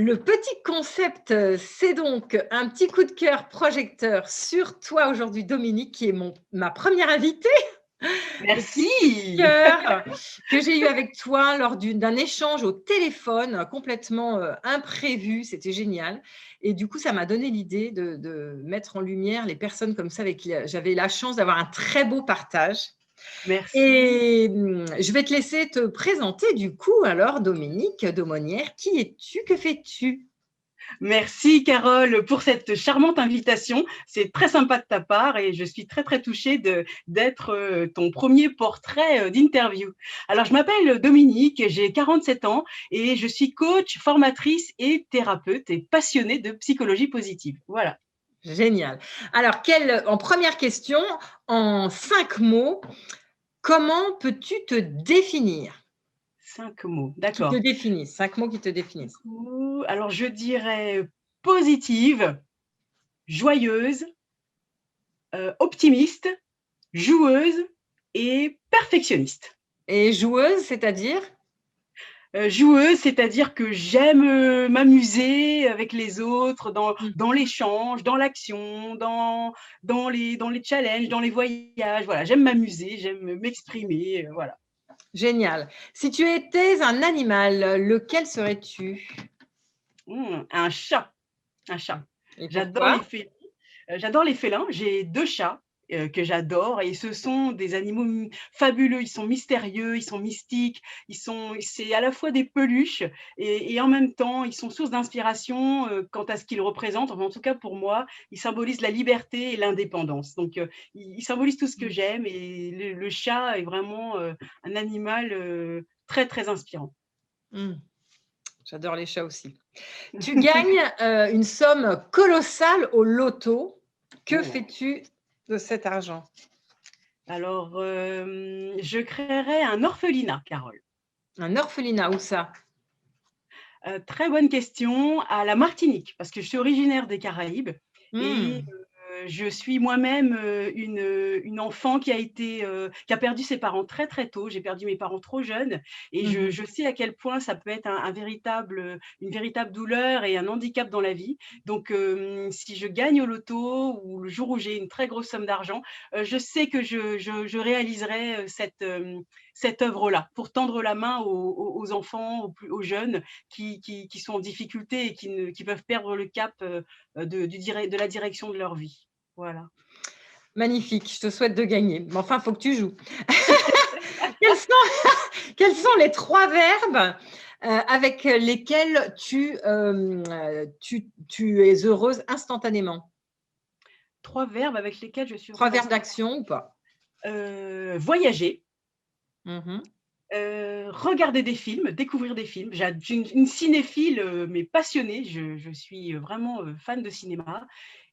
le petit concept, c'est donc un petit coup de cœur projecteur sur toi aujourd'hui, Dominique, qui est ma première invitée. Le petit coup de Merci. cœur que j'ai eu avec toi lors d'un échange au téléphone complètement imprévu, c'était génial. Et du coup, ça m'a donné l'idée de mettre en lumière les personnes comme ça avec qui j'avais la chance d'avoir un très beau partage. Merci. Et je vais te laisser te présenter du coup alors, Dominique Daumonière. Qui es-tu? Que fais-tu? Merci Carole pour cette charmante invitation. C'est très sympa de ta part et je suis très très touchée d'être ton premier portrait d'interview. Alors je m'appelle Dominique, j'ai 47 ans et je suis coach, formatrice et thérapeute et passionnée de psychologie positive. Voilà. Génial. Alors, en première question, en 5 mots, comment peux-tu te définir? 5 mots, Qui te d'accord. définissent, 5 mots qui te Du définissent. coup, alors je dirais positive, joyeuse, optimiste, joueuse et perfectionniste. Et joueuse, c'est-à-dire? Joueuse, c'est-à-dire que j'aime, m'amuser avec les autres Mmh. dans l'échange, dans l'action, dans les challenges, dans les voyages. Voilà, j'aime m'amuser, j'aime m'exprimer, voilà. Génial. Si tu étais un animal, lequel serais-tu? Un chat, un chat. Mmh. Et J'adore les pourquoi? félins. J'adore les félins. J'ai 2 chats, que j'adore et ce sont des animaux fabuleux. Ils sont mystérieux, ils sont mystiques, c'est à la fois des peluches et en même temps, ils sont source d'inspiration, quant à ce qu'ils représentent. Enfin, en tout cas pour moi, ils symbolisent la liberté et l'indépendance. Donc, ils symbolisent tout ce que Mmh. j'aime et le chat est vraiment, un animal, très, très inspirant. Mmh. J'adore les chats aussi. Tu gagnes, une somme colossale au loto. Que Oh. fais-tu de cet argent? Alors, je créerais un orphelinat, Carole. Un orphelinat, où ça? Très bonne question. À la Martinique, parce que je suis originaire des Caraïbes et Mmh. je suis moi-même, une enfant qui a perdu ses parents très, très tôt. J'ai perdu mes parents trop jeunes et Mmh je mh. je sais à quel point ça peut être une véritable douleur et un handicap dans la vie. Donc, si je gagne au loto ou le jour où j'ai une très grosse somme d'argent, je sais que je réaliserai, cette œuvre-là pour tendre la main aux enfants, aux jeunes qui sont en difficulté et qui peuvent perdre le cap, de la direction de leur vie. Voilà. Magnifique, je te souhaite de gagner. Mais enfin, il faut que tu joues. Quels sont quels sont les 3 verbes, avec lesquels tu es heureuse instantanément? 3 verbes avec lesquels je suis 3 heureuse verbes instant d'action ou pas? voyager, Mmh mh. regarder des films, découvrir des films. Je suis une cinéphile, mais passionnée. Je suis vraiment, fan de cinéma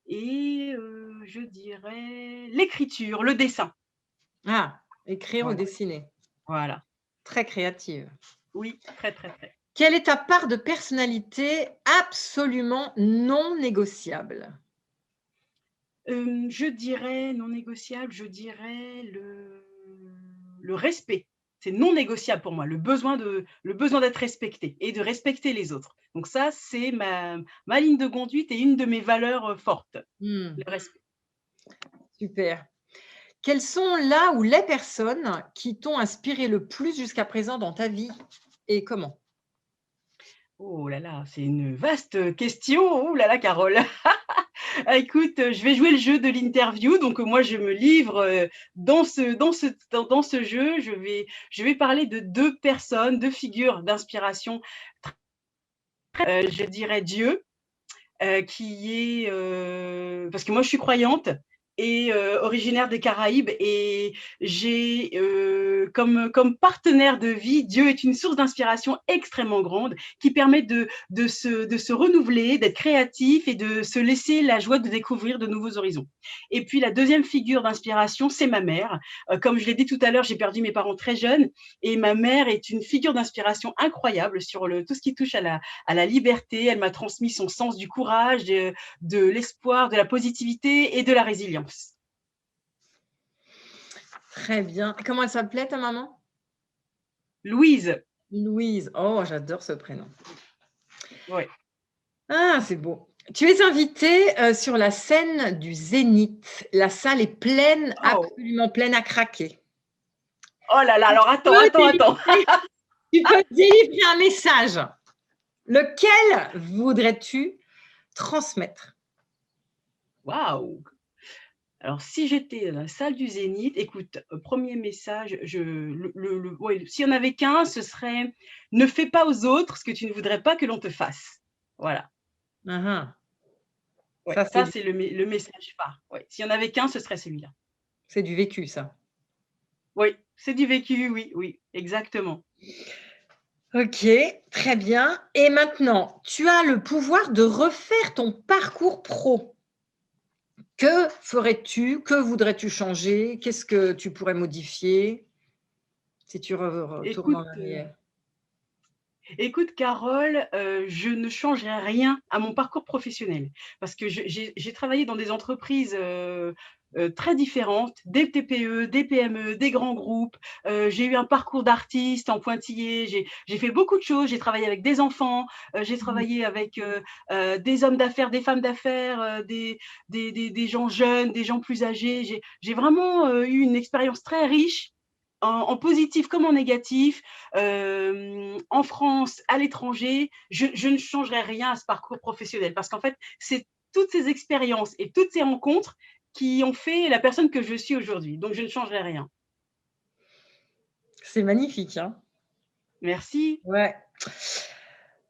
et je dirais l'écriture, le dessin. Ah, écrire ou Voilà, dessiner. voilà. Très créative. Oui, très, très, très. Quelle est ta part de personnalité absolument non négociable? Je dirais non négociable, je dirais le respect. C'est non négociable pour moi, le besoin d'être respecté et de respecter les autres. Donc ça, c'est ma ligne de conduite et une de mes valeurs, fortes, Mmh, le respect. super. Quelles sont là ou les personnes qui t'ont inspiré le plus jusqu'à présent dans ta vie et comment? Oh là là, c'est une vaste, question. Ouh là là, Carole. Ah écoute, je vais jouer le jeu de l'interview, donc moi je me livre, dans ce jeu. Je vais parler de 2 personnes, 2 figures d'inspiration. Je dirais Dieu, qui est, parce que moi je suis croyante et originaire des Caraïbes et j'ai, comme partenaire de vie, Dieu est une source d'inspiration extrêmement grande qui permet de se renouveler, d'être créatif et de se laisser la joie de découvrir de nouveaux horizons. Et puis la deuxième figure d'inspiration, c'est ma mère. Comme je l'ai dit tout à l'heure, j'ai perdu mes parents très jeunes et ma mère est une figure d'inspiration incroyable sur tout ce qui touche à la liberté. Elle m'a transmis son sens du courage, de l'espoir, de la positivité et de la résilience. Très bien. Comment elle s'appelait ta maman? Louise, Louise. Oh, j'adore ce prénom. ouais. Ah, c'est beau. Tu es invitée sur la scène du Zénith. La salle est pleine, Oh, absolument pleine à craquer. oh là là, Tu alors attends, peux attends, attends. délivrer, tu peux délivrer un message. Lequel voudrais-tu transmettre? Waouh! Alors, si j'étais dans la salle du Zénith, écoute, premier message, ouais, s'il y en avait qu'un, ce serait: «Ne fais pas aux autres ce que tu ne voudrais pas que l'on te fasse». Voilà, Mhm. ouais, Ça, ça c'est le message phare. Ouais, s'il y en avait qu'un, ce serait celui-là. c'est du vécu, ça. Oui, c'est du vécu, oui, oui, exactement. Ok, très bien. Et maintenant, tu as le pouvoir de refaire ton parcours pro. Que ferais-tu? Que voudrais-tu changer? Qu'est-ce que tu pourrais modifier si tu retournes en Écoute, arrière? Écoute Carole, je ne changerai rien à mon parcours professionnel parce que j'ai travaillé dans des entreprises, très différentes, des TPE, des PME, des grands groupes. J'ai eu un parcours d'artiste en pointillé, j'ai fait beaucoup de choses. J'ai travaillé avec des enfants, j'ai Mmh. travaillé avec, des hommes d'affaires, des femmes d'affaires, des gens jeunes, des gens plus âgés. J'ai vraiment, eu une expérience très riche en positif comme en négatif, en France, à l'étranger. Je ne changerai rien à ce parcours professionnel parce qu'en fait, c'est toutes ces expériences et toutes ces rencontres qui ont fait la personne que je suis aujourd'hui. Donc, je ne changerai rien. C'est magnifique, hein? Merci. Ouais.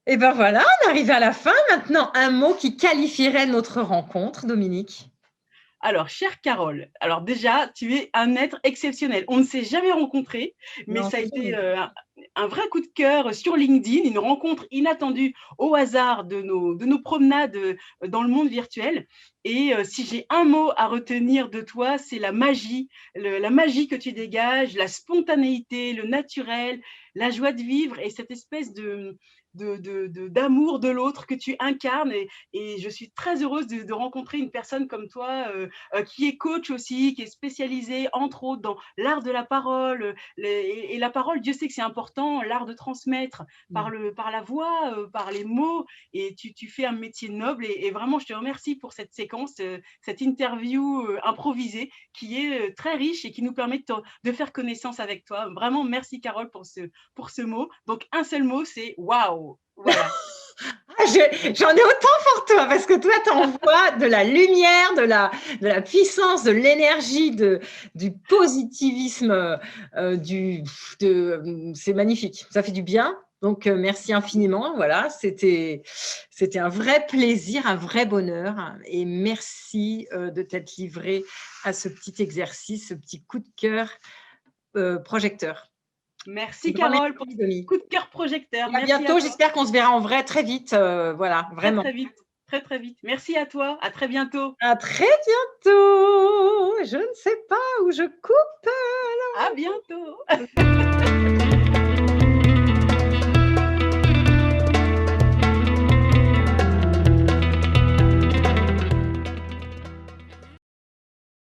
Et ben voilà, on arrive à la fin. Maintenant, un mot qui qualifierait notre rencontre, Dominique? Alors, chère Carole, alors déjà, tu es un être exceptionnel. On ne s'est jamais rencontrés, mais Non, ça a c'est été gentil. un vrai coup de cœur sur LinkedIn, une rencontre inattendue au hasard de nos promenades dans le monde virtuel. Et si j'ai un mot à retenir de toi, c'est la magie, la magie que tu dégages, la spontanéité, le naturel, la joie de vivre et cette espèce d'amour de l'autre que tu incarnes. Et je suis très heureuse de rencontrer une personne comme toi qui est coach aussi, qui est spécialisée entre autres dans l'art de la parole. Et la parole, Dieu sait que c'est important, l'art de transmettre Mmh. par la voix, par les mots. Et tu fais un métier noble. Et vraiment, je te remercie pour cette séquence, cette interview improvisée qui est très riche et qui nous permet de faire connaissance avec toi. Vraiment, merci Carole pour ce mot. Donc, un seul mot, c'est waouh. Voilà. Ah, j'en ai autant pour toi parce que toi, tu envoies de la lumière, de la puissance, de l'énergie, du positivisme, c'est magnifique. Ça fait du bien. Donc, merci infiniment. Voilà, c'était un vrai plaisir, un vrai bonheur. Et merci de t'être livré à ce petit exercice, ce petit coup de cœur projecteur. Un Merci grand Carole pour merci, ce Denis. coup de cœur projecteur. Et à Merci à bientôt. toi. J'espère qu'on se verra en vrai très vite. Voilà, Très, vraiment. très vite. Très, très vite. Merci à toi. À très bientôt. À très bientôt. Je ne sais pas où je coupe. À bientôt.